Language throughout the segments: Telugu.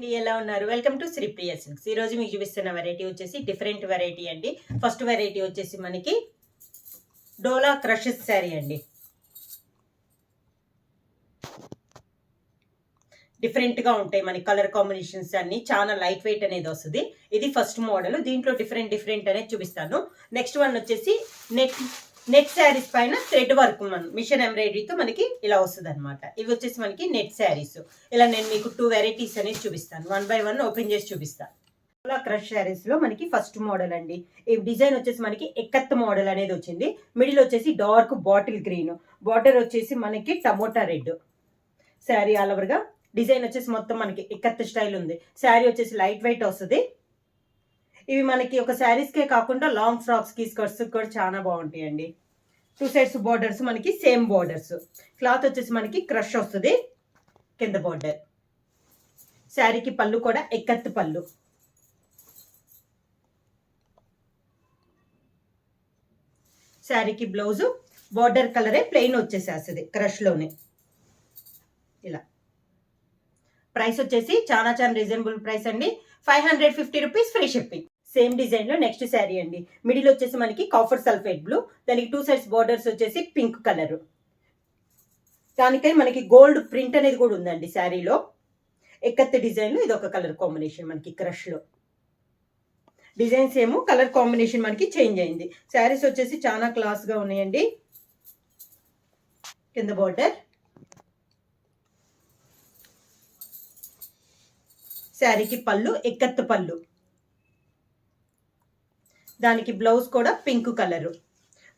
ఎలా ఉన్నారు? Welcome to Sri Priya silks. ఈ రోజు మీకు చూపిస్తున్న వెరైటీ వచ్చేసి డిఫరెంట్ వెరైటీ అండి. ఫస్ట్ వెరైటీ వచ్చేసి మనకి డోలా క్రషెస్ శారీ అండి. డిఫరెంట్ గా ఉంటాయి మన కలర్ కాంబినేషన్స్ అన్ని, చాలా లైట్ వెయిట్ అనేది వస్తుంది. ఇది ఫస్ట్ మోడల్. దీంట్లో డిఫరెంట్ అనేది చూపిస్తాను. నెక్స్ట్ వన్ వచ్చేసి నెట్ శారీస్ పైన థ్రెడ్ వర్క్ మిషన్ ఎంబ్రాయిడరీతో మనకి ఇలా వస్తుంది అనమాట. ఇవి వచ్చేసి మనకి నెట్ శారీస్. ఇలా నేను మీకు 2 వెరైటీస్ అనేది చూపిస్తాను. 1 by 1 ఓపెన్ చేసి చూపిస్తాను. క్రష్ శారీస్ లో మనకి ఫస్ట్ మోడల్ అండి. ఈ డిజైన్ వచ్చేసి మనకి ఎక్కత్ మోడల్ అనేది వచ్చింది. మిడిల్ వచ్చేసి డార్క్ బాటిల్ గ్రీన్, బార్డర్ వచ్చేసి మనకి tomato red. Sari all over గా డిజైన్ వచ్చేసి మొత్తం మనకి ఎక్కత్ స్టైల్ ఉంది. శారీ వచ్చేసి లైట్ వెయిట్ వస్తుంది. ఇవి మనకి ఒక శారీస్ కే కాకుండా లాంగ్ ఫ్రాక్స్ కి స్కర్ట్స్ కూడా చాలా బాగుంటాయండి. 2 సైడ్స్ బార్డర్స్ మనకి సేమ్ బార్డర్స్. క్లాత్ వచ్చేసి మనకి క్రష్ వస్తుంది. కింద బార్డర్. శారీకి పళ్ళు కూడా ఎక్కత్ పళ్ళు. శారీకి బ్లౌజ్ బార్డర్ కలరే ప్లెయిన్ వచ్చేసేస్తుంది క్రష్ లోనే. ఇలా ప్రైస్ వచ్చేసి చాలా రీజనబుల్ ప్రైస్ అండి. 550 rupees free shipping. Same design లో నెక్స్ట్ శారీ అండి. మిడిల్ వచ్చేసి మనకి కాఫర్ సల్ఫేట్ బ్లూ, దానికి 2 సైడ్స్ బార్డర్స్ వచ్చేసి పింక్ కలర్. దానికై మనకి గోల్డ్ ప్రింట్ అనేది కూడా ఉందండి శారీలో. ఎక్కత్ డిజైన్ లో ఇది ఒక కలర్ కాంబినేషన్ మనకి క్రష్ లో. డిజైన్స్ ఏమో కలర్ కాంబినేషన్ మనకి చేంజ్ అయింది. శారీస్ వచ్చేసి చాలా క్లాస్ గా ఉన్నాయండి. కింద బార్డర్. శారీకి పళ్ళు ఎక్కత్ పళ్ళు. దానికి బ్లౌజ్ కూడా పింక్ కలర్.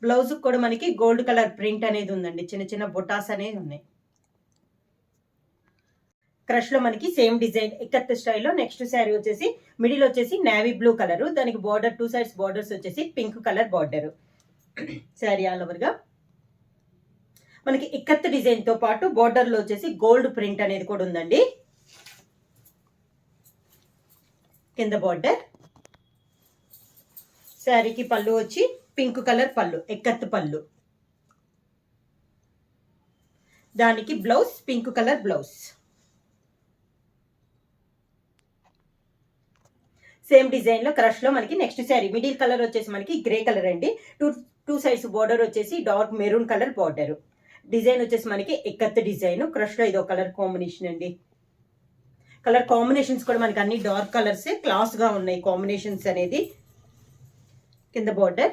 బ్లౌజ్ కూడా మనకి గోల్డ్ కలర్ ప్రింట్ అనేది ఉందండి. చిన్న చిన్న బొటాస్ అనేవి ఉన్నాయి. క్రష్ లో మనకి సేమ్ డిజైన్ ఎక్కత్ స్టైల్లో నెక్స్ట్ శారీ వచ్చేసి మిడిల్ వచ్చేసి నేవీ బ్లూ కలర్, దానికి బార్డర్ 2 సైడ్స్ బార్డర్స్ వచ్చేసి pink colour border. Sari all over గా మనకి ఇక్కత్ డిజైన్ తో పాటు బార్డర్ లో వచ్చేసి గోల్డ్ ప్రింట్ అనేది కూడా ఉందండి. కింద బార్డర్. శారీకి పళ్ళు వచ్చి పింక్ కలర్ పళ్ళు, ఎక్కత్ పళ్ళు. దానికి blouse pink colour blouse. Same design లో క్రష్ లో మనకి నెక్స్ట్ శారీ మిడిల్ కలర్ వచ్చేసి మనకి గ్రే కలర్ అండి. టూ సైడ్స్ బార్డర్ వచ్చేసి dark maroon colour border. Design వచ్చేసి మనకి ఎక్కత్ డిజైన్. క్రష్ లో ఇదో కలర్ కాంబినేషన్ అండి. కలర్ కాంబినేషన్స్ కూడా మనకి అన్ని డార్క్ కలర్స్ క్లాస్ గా ఉన్నాయి కాంబినేషన్స్ అనేది. కింద బార్డర్.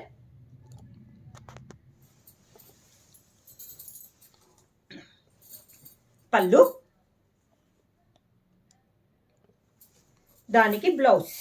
పళ్ళు. దానికి బ్లౌజ్.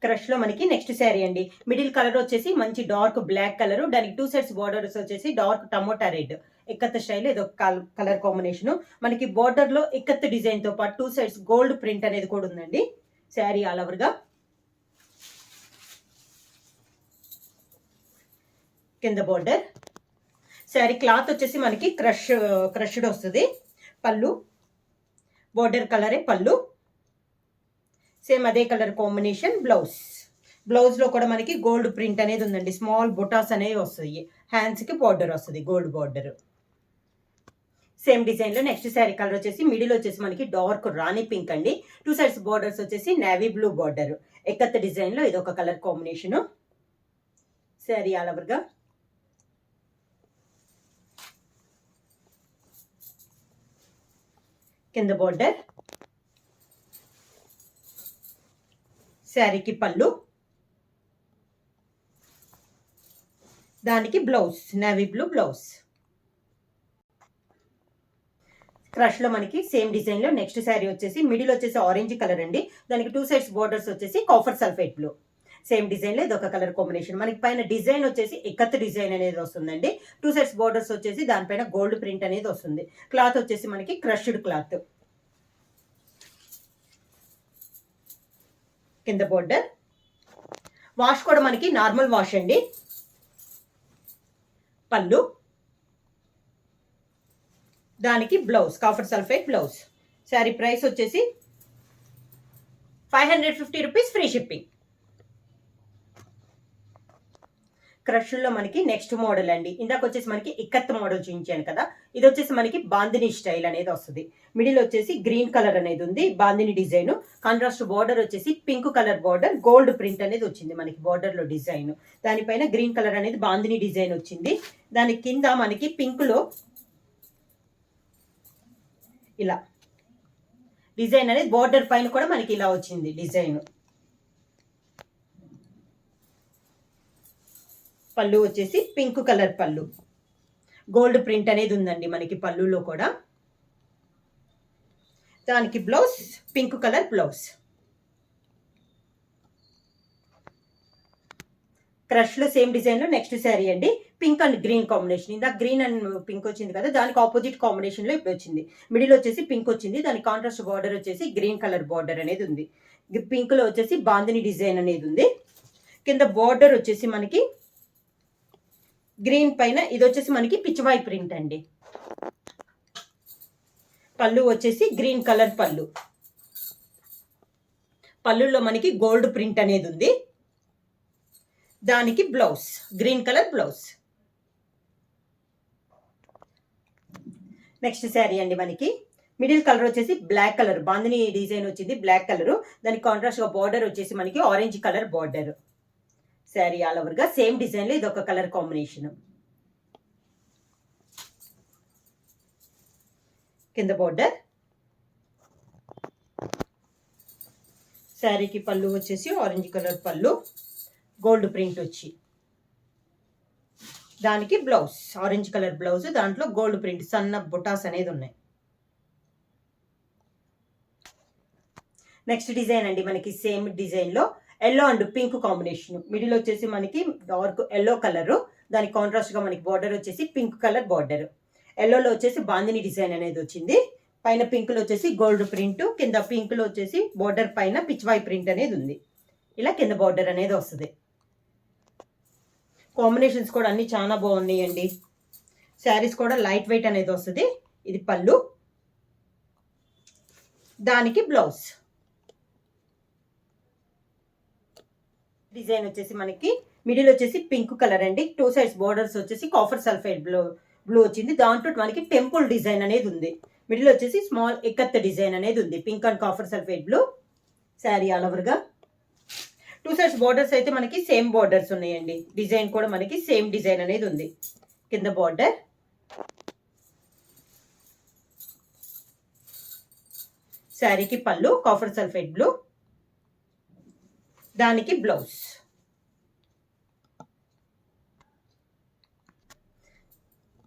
క్రష్ లో మనకి నెక్స్ట్ శారీ అండి. మిడిల్ కలర్ వచ్చేసి మంచి డార్క్ బ్లాక్ కలర్, దానికి 2 సైడ్స్ బార్డర్స్ వచ్చేసి dark tomato red. Ikat style ఇది ఒక కలర్ కాంబినేషన్. మనకి బార్డర్ లో ఎక్కత్ డిజైన్ తో పాటు 2 సైడ్స్ గోల్డ్ ప్రింట్ అనేది కూడా ఉందండి. శారీ ఆల్ ఓవర్ గా. కింద బార్డర్. శారీ క్లాత్ వచ్చేసి మనకి క్రష్డ్ వస్తుంది. పళ్ళు బార్డర్ కలరే పళ్ళు. సేమ్ అదే కలర్ కాంబినేషన్ బ్లౌజ్. బ్లౌజ్ లో కూడా మనకి గోల్డ్ ప్రింట్ అనేది ఉందండి. స్మాల్ బొటాస్ అనేవి వస్తాయి. హ్యాండ్స్ కి బార్డర్ వస్తుంది గోల్డ్ బార్డర్. సేమ్ డిజైన్ లో నెక్స్ట్ శారీ కలర్ వచ్చేసి మిడిల్ వచ్చేసి మనకి డార్క్ రాణి పింక్ అండి. 2 సైడ్స్ బార్డర్స్ వచ్చేసి navy blue border. Ikat design లో ఇది ఒక colour combination. Sari all over గా. కింద బార్డర్. శారీకి పళ్ళు. దానికి blouse navy blue blouse. Crush లో మనకి సేమ్ డిజైన్ లో నెక్స్ట్ శారీ వచ్చేసి మిడిల్ వచ్చేసి ఆరెంజ్ కలర్ అండి. దానికి 2 సైడ్స్ బార్డర్స్ వచ్చేసి copper sulphate blue. Same design లో ఇది ఒక కలర్ కాంబినేషన్. మనకి పైన డిజైన్ వచ్చేసి ఎక్కత్ డిజైన్ అనేది వస్తుందండి. 2 సైడ్స్ బార్డర్స్ వచ్చేసి దానిపైన గోల్డ్ ప్రింట్ అనేది వస్తుంది. క్లాత్ వచ్చేసి మనకి క్రష్డ్ క్లాత్. కింద బార్డర్. వాష్ కూడా మనకి నార్మల్ వాష్ అండి. పళ్ళు. దానికి blouse copper sulphate blouse. Sari price వచ్చేసి 550 రూపీస్ ఫ్రీ షిప్పింగ్. క్రష్లో మనకి నెక్స్ట్ మోడల్ అండి. ఇందాక వచ్చేసి మనకి ఇక్కత్ మోడల్ చూపించాను కదా, ఇది వచ్చేసి మనకి బాందిని స్టైల్ అనేది వస్తుంది. మిడిల్ వచ్చేసి గ్రీన్ కలర్ అనేది ఉంది, బాందిని డిజైన్. కాంట్రాస్ట్ బార్డర్ వచ్చేసి pink colour border, gold print అనేది వచ్చింది మనకి బార్డర్ లో డిజైన్. దానిపైన గ్రీన్ కలర్ అనేది బాందిని డిజైన్ వచ్చింది. దాని కింద మనకి పింక్ లో ఇలా డిజైన్ అనేది బార్డర్ పైన కూడా మనకి ఇలా వచ్చింది డిజైన్. పళ్ళు వచ్చేసి పింక్ కలర్ పళ్ళు, గోల్డ్ ప్రింట్ అనేది ఉందండి మనకి పళ్ళులో కూడా. దానికి blouse pink colour blouse. Crush లో సేమ్ డిజైన్ లో నెక్స్ట్ శారీ అండి, పింక్ అండ్ గ్రీన్ కాంబినేషన్. ఇందాక గ్రీన్ అండ్ పింక్ వచ్చింది కదా, దానికి ఆపోజిట్ కాంబినేషన్ లో ఇప్పుడు వచ్చింది. మిడిల్ వచ్చేసి పింక్ వచ్చింది, దాని కాంట్రాస్ట్ బార్డర్ వచ్చేసి గ్రీన్ కలర్ బార్డర్ అనేది ఉంది. పింక్ లో వచ్చేసి బాందిని డిజైన్ అనేది ఉంది. కింద బార్డర్ వచ్చేసి మనకి గ్రీన్ పైన ఇది వచ్చేసి మనకి పిచ్చివాయి ప్రింట్ అండి. పళ్ళు వచ్చేసి గ్రీన్ కలర్ పళ్ళు, పళ్ళులో మనకి గోల్డ్ ప్రింట్ అనేది ఉంది. దానికి blouse green colour blouse. Next sari అండి మనకి మిడిల్ కలర్ వచ్చేసి బ్లాక్ కలర్, బాందిని డిజైన్ వచ్చింది బ్లాక్ కలర్. దానికి కాంట్రాస్ట్ గా బార్డర్ వచ్చేసి మనకి orange colour border. Sari all over గా సేమ్ డిజైన్ లో ఇది ఒక కలర్ కాంబినేషన్. కింద బార్డర్. శారీకి పళ్ళు వచ్చేసి ఆరెంజ్ కలర్ పళ్ళు, గోల్డ్ ప్రింట్ వచ్చి. దానికి బ్లౌజ్ ఆరెంజ్ కలర్ బ్లౌజ్, దాంట్లో గోల్డ్ ప్రింట్ సన్న బుటాస్ అనేది ఉన్నాయి. నెక్స్ట్ డిజైన్ అండి మనకి సేమ్ డిజైన్ లో yellow and pink combination. Middle వచ్చేసి మనకి డార్క్ ఎల్లో కలర్, దానికి కాంట్రాస్ట్ గా మనకి బార్డర్ వచ్చేసి పింక్ కలర్ బార్డర్. ఎల్లోలో వచ్చేసి బాందిని డిజైన్ అనేది వచ్చింది. పైన పింక్ లో వచ్చేసి గోల్డ్ ప్రింట్, కింద పింక్ లో వచ్చేసి బార్డర్ పైన పిచ్వాయి ప్రింట్ అనేది ఉంది. ఇలా కింద బార్డర్ అనేది వస్తుంది. కాంబినేషన్స్ కూడా అన్ని చాలా బాగున్నాయండి. శారీస్ కూడా లైట్ వెయిట్ అనేది వస్తుంది. ఇది పళ్ళు, దానికి బ్లౌజ్. డిజైన్ వచ్చేసి మనకి మిడిల్ వచ్చేసి పింక్ కలర్ అండి, టూ సైడ్స్ బోర్డర్స్ వచ్చేసి కాఫర్ సల్ఫైడ్ బ్లూ వచ్చింది. దాంట్లో మనకి టెంపుల్ డిజైన్ అనేది ఉంది. మిడిల్ వచ్చేసి స్మాల్ ఎక్కత్ డిజైన్ అనేది ఉంది, pink and copper sulphide blue. Sari all over గా టూ సైడ్స్ బోర్డర్స్ అయితే మనకి సేమ్ బోర్డర్స్ ఉన్నాయండి. డిజైన్ కూడా మనకి సేమ్ డిజైన్ అనేది ఉంది. కింద బోర్డర్. శారీకి పళ్ళు కాఫర్ సల్ఫైడ్ బ్లూ, దానికి బ్లౌజ్.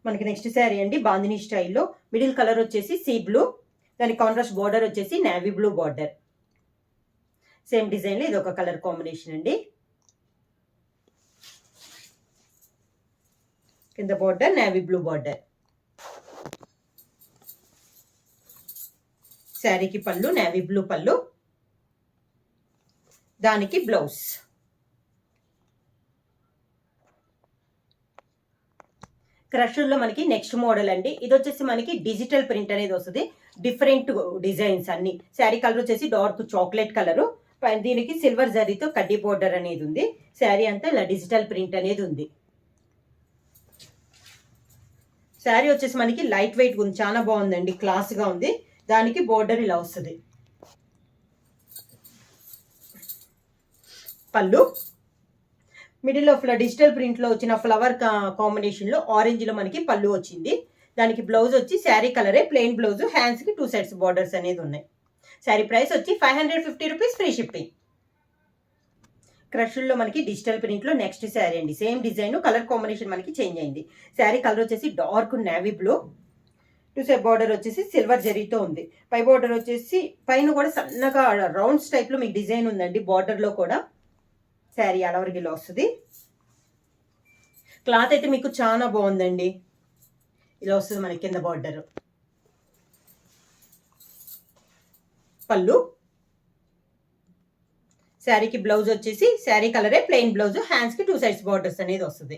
మనకి నెక్స్ట్ శారీ అండి బాందిని స్టైల్లో. మిడిల్ కలర్ వచ్చేసి సీ బ్లూ, దానికి కాంట్రాస్ట్ బార్డర్ వచ్చేసి navy blue border. Same design లో ఇది ఒక కలర్ కాంబినేషన్ అండి. కింద బార్డర్ నేవీ బ్లూ బార్డర్. శారీకి పళ్ళు నేవీ బ్లూ పళ్ళు, దానికి బ్లౌజ్. క్రషర్లో మనకి నెక్స్ట్ మోడల్ అండి. ఇది వచ్చేసి మనకి డిజిటల్ ప్రింట్ అనేది వస్తుంది. డిఫరెంట్ డిజైన్స్ అన్ని. శారీ కలర్ వచ్చేసి డార్క్ చాక్లెట్ కలరు, దీనికి సిల్వర్ జరీతో కడ్డీ బోర్డర్ అనేది ఉంది. శారీ అంతా ఇలా డిజిటల్ ప్రింట్ అనేది ఉంది. శారీ వచ్చేసి మనకి లైట్ వెయిట్ ఉంది, చాలా బాగుందండి, క్లాస్ గా ఉంది. దానికి బోర్డర్ ఇలా వస్తుంది. పళ్ళు మిడిల్ ఆఫ్ డిజిటల్ ప్రింట్ లో వచ్చిన ఫ్లవర్ కాంబినేషన్ లో ఆరెంజ్ లో మనకి పళ్ళు వచ్చింది. దానికి బ్లౌజ్ వచ్చి శారీ కలరే, ప్లెయిన్ బ్లౌజ్, హ్యాండ్స్ కి 2 సైడ్స్ బార్డర్స్ అనేది ఉన్నాయి. శారీ ప్రైస్ వచ్చి 550 రూపీస్, ఫ్రీ షిప్పింగ్. క్రషుల్లో మనకి డిజిటల్ ప్రింట్ లో నెక్స్ట్ శారీ అండి. సేమ్ డిజైన్, కలర్ కాంబినేషన్ మనకి చేంజ్ అయింది. శారీ కలర్ వచ్చేసి dark navy blue, 2 side border వచ్చేసి సిల్వర్ జరీతో ఉంది. పై బార్డర్ వచ్చేసి పైన కూడా సన్నగా రౌండ్స్ టైప్ లో మీకు డిజైన్ ఉందండి బార్డర్ లో కూడా. శారీ అలవరికి ఇలా వస్తుంది. క్లాత్ అయితే మీకు చాలా బాగుందండి. ఇలా వస్తుంది మనకి కింద బార్డర్. పళ్ళు, శారీకి బ్లౌజ్ వచ్చేసి శారీ కలరే, ప్లెయిన్ బ్లౌజ్, హ్యాండ్స్ కి 2 సైడ్స్ బార్డర్స్ అనేది వస్తుంది.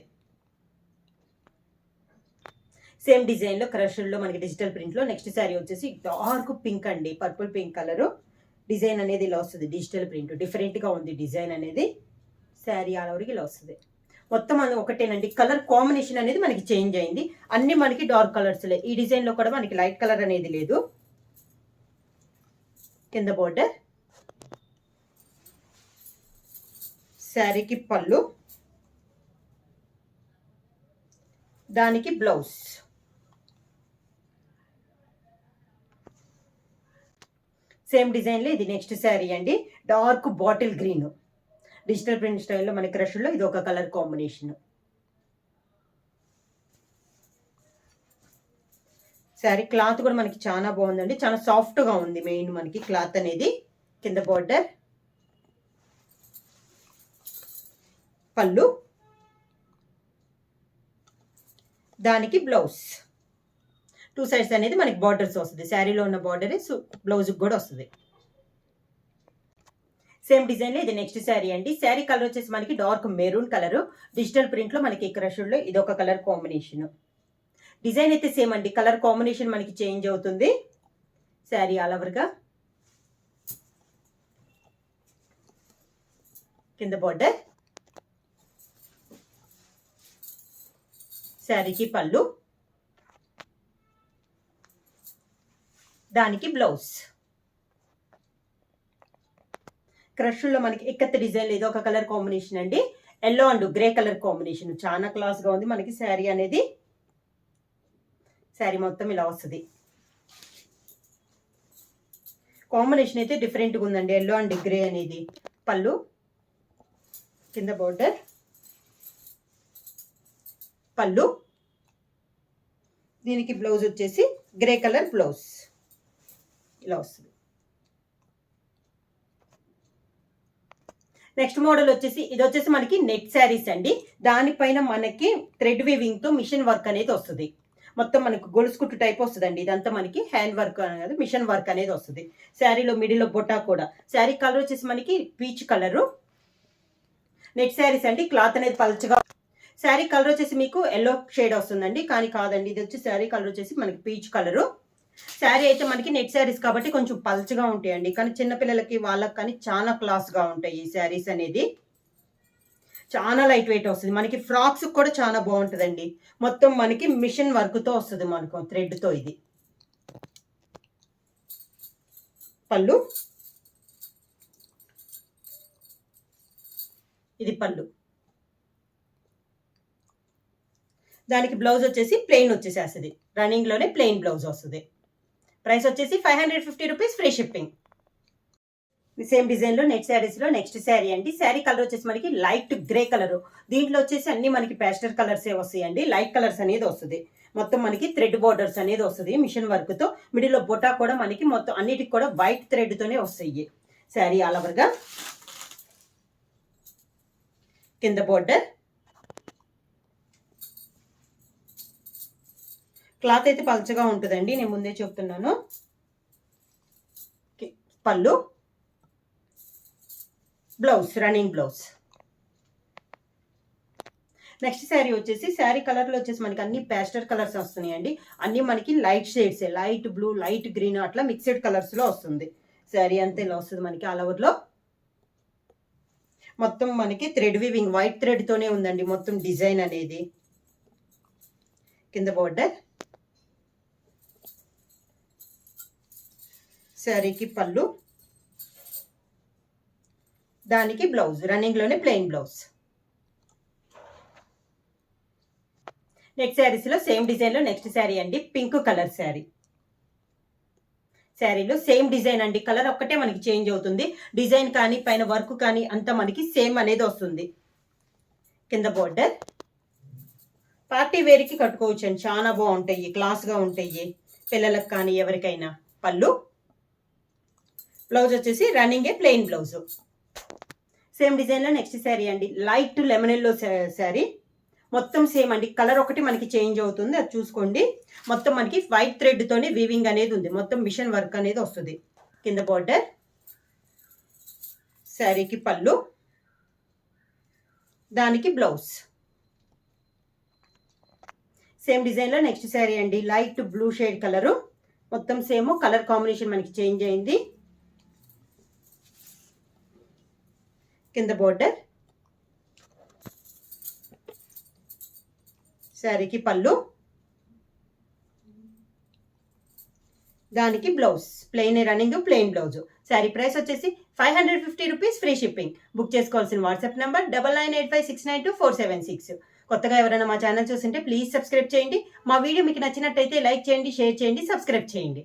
సేమ్ డిజైన్ లో క్రషర్ లో మనకి డిజిటల్ ప్రింట్ లో నెక్స్ట్ శారీ వచ్చేసి డార్క్ పింక్ అండి, పర్పుల్ పింక్ కలర్ డిజైన్ అనేది ఇలా వస్తుంది. డిజిటల్ ప్రింట్ డిఫరెంట్ గా ఉంది డిజైన్ అనేది. శారీ ఆల్ ఓవర్కి ఇలా వస్తుంది. మొత్తం అది ఒకటేనండి, కలర్ కాంబినేషన్ అనేది మనకి చేంజ్ అయింది. అన్ని మనకి డార్క్ కలర్స్లే. ఈ డిజైన్ లో కూడా మనకి లైట్ కలర్ అనేది లేదు. కింద బోర్డర్, శారీకి పళ్ళు, దానికి బ్లౌజ్. సేమ్ డిజైన్లో ఇది నెక్స్ట్ శారీ అండి. Dark bottle green digital print స్టైల్లో మనకి క్రష్లో ఇది ఒక కలర్ కాంబినేషన్. శారీ క్లాత్ కూడా మనకి చాలా బాగుందండి, చాలా సాఫ్ట్గా ఉంది. మెయిన్ మనకి క్లాత్ అనేది. కింద బార్డర్, పళ్ళు, దానికి బ్లౌజ్. 2 సైడ్స్ అనేది మనకి బార్డర్స్ వస్తుంది. శారీలో ఉన్న బార్డరే బ్లౌజ్కి కూడా వస్తుంది. సేమ్ డిజైన్లో ఇది నెక్స్ట్ శారీ అండి. శారీ కలర్ వచ్చేసి మనకి డార్క్ మెరూన్ కలర్. డిజిటల్ ప్రింట్లో మనకి క్రష్లో ఇది ఒక కలర్ కాంబినేషన్. డిజైన్ అయితే సేమ్ అండి, కలర్ కాంబినేషన్ మనకి చేంజ్ అవుతుంది. శారీ ఆల్ ఓవర్గా. కింద బార్డర్, శారీకి పళ్ళు, దానికి బ్లౌజ్. క్రష్లో మనకి ఇక్కత్ డిజైన్ ఇది ఒక కలర్ కాంబినేషన్ అండి. Yellow and grey colour combination చాలా క్లాస్గా ఉంది మనకి శారీ అనేది. శారీ మొత్తం ఇలా వస్తుంది. కాంబినేషన్ అయితే డిఫరెంట్గా ఉందండి, ఎల్లో అండ్ గ్రే అనేది. పళ్ళు, కింద బోర్డర్, పళ్ళు, దీనికి బ్లౌజ్ వచ్చేసి గ్రే కలర్ బ్లౌజ్ ఇలా వస్తుంది. నెక్స్ట్ మోడల్ వచ్చేసి ఇది వచ్చేసి మనకి నెట్ శారీస్ అండి. దానిపైన మనకి థ్రెడ్ వీవింగ్ తో మిషన్ వర్క్ అనేది వస్తుంది. మొత్తం మనకు గొలుసు కుట్టు టైప్ వస్తుందండి. ఇదంతా మనకి హ్యాండ్ వర్క్ అనేది, మిషన్ వర్క్ అనేది వస్తుంది. శారీలో మిడిల్లో బొటా కూడా. శారీ కలర్ వచ్చేసి మనకి పీచ్ కలరు. నెట్ శారీస్ అండి, క్లాత్ అనేది పల్చగా. శారీ కలర్ వచ్చేసి మీకు ఎల్లో షేడ్ వస్తుందండి, కానీ కాదండి, ఇది వచ్చి శారీ కలర్ వచ్చేసి మనకి పీచ్ కలరు. శారీ అయితే మనకి నెట్ శారీస్ కాబట్టి కొంచెం పల్చగా ఉంటాయండి, కానీ చిన్నపిల్లలకి వాళ్ళకి కానీ చాలా క్లాస్గా ఉంటాయి ఈ శారీస్ అనేది. చాలా లైట్ వెయిట్ వస్తుంది. మనకి ఫ్రాక్స్ కూడా చాలా బాగుంటుందండి. మొత్తం మనకి మిషన్ వర్క్తో వస్తుంది, మనకు థ్రెడ్తో. ఇది పళ్ళు, ఇది పళ్ళు. దానికి బ్లౌజ్ వచ్చేసి ప్లెయిన్ వచ్చేసేస్తుంది. రన్నింగ్లోనే ప్లెయిన్ బ్లౌజ్ వస్తుంది. ప్రైస్ వచ్చేసి 550 రూపీస్, ఫ్రీ షిప్పింగ్. సేమ్ డిజైన్లో నెట్ శారీస్లో నెక్స్ట్ శారీ అండి. శారీ కలర్ వచ్చేసి మనకి లైట్ గ్రే కలర్. దీంట్లో వచ్చేసి అన్ని మనకి పేస్టల్ కలర్సే వస్తాయండి. లైట్ కలర్స్ అనేది వస్తుంది. మొత్తం మనకి థ్రెడ్ బోర్డర్స్ అనేది వస్తుంది మిషన్ వర్క్తో. మిడిల్లో బొటా కూడా మనకి మొత్తం అన్నిటికి కూడా వైట్ థ్రెడ్తోనే వస్తాయి. శారీ ఆల్ ఓవర్గా. కింద బోర్డర్, క్లాత్ అయితే పల్చగా ఉంటుందండి, నేను ముందే చెప్తున్నాను. పళ్ళు, blouse, running blouse. Next sari వచ్చేసి శారీ కలర్లో వచ్చేసి మనకి అన్ని పేస్టల్ కలర్స్ వస్తున్నాయండి. అన్ని మనకి light shades, light blue, light green అట్లా మిక్స్డ్ కలర్స్లో వస్తుంది. శారీ అంతా ఇలా వస్తుంది మనకి ఆల్ ఓవర్లో. మొత్తం మనకి థ్రెడ్ వీవింగ్ వైట్ థ్రెడ్తోనే ఉందండి మొత్తం డిజైన్ అనేది. కింద బోర్డర్, శారీకి పళ్ళు, దానికి బ్లౌజ్, రన్నింగ్లోనే ప్లెయిన్ బ్లౌజ్. నెక్స్ట్ శారీస్లో సేమ్ డిజైన్లో నెక్స్ట్ శారీ అండి. Pink colour sari. శారీలో సేమ్ డిజైన్ అండి, కలర్ ఒక్కటే మనకి చేంజ్ అవుతుంది. డిజైన్ కానీ పైన వర్క్ కానీ అంతా మనకి సేమ్ అనేది వస్తుంది. కింద బోర్డర్. పార్టీ వేర్కి కట్టుకోవచ్చు అండి, చాలా బాగుంటాయి, క్లాస్గా ఉంటాయి పిల్లలకు కానీ ఎవరికైనా. పళ్ళు, బ్లౌజ్ వచ్చేసి రన్నింగే ప్లెయిన్ బ్లౌజ్. సేమ్ డిజైన్లో నెక్స్ట్ శారీ అండి. Light lemon yellow sari. మొత్తం సేమ్ అండి, కలర్ ఒకటి మనకి చేంజ్ అవుతుంది, అది చూసుకోండి. మొత్తం మనకి వైట్ థ్రెడ్తోనే వీవింగ్ అనేది ఉంది, మొత్తం మిషన్ వర్క్ అనేది వస్తుంది. కింద బోర్డర్, శారీకి పళ్ళు, దానికి బ్లౌజ్. సేమ్ డిజైన్లో నెక్స్ట్ శారీ అండి. Light blue shade colour. మొత్తం సేమ్, కలర్ కాంబినేషన్ మనకి చేంజ్ అయింది. కింద బోర్డర్, శారీకి పళ్ళు, దానికి blouse plain running plain blouse. Sari price వచ్చేసి 550 రూపీస్, ఫ్రీ షిప్పింగ్. బుక్ చేసుకోవాల్సిన వాట్సాప్ నంబర్ 9985692476. కొత్తగా ఎవరైనా మా ఛానల్ చూస్తుంటే ప్లీజ్ సబ్స్క్రైబ్ చేయండి. మా వీడియో మీకు నచ్చినట్టయితే లైక్ చేయండి, షేర్ చేయండి, సబ్స్క్రైబ్ చేయండి.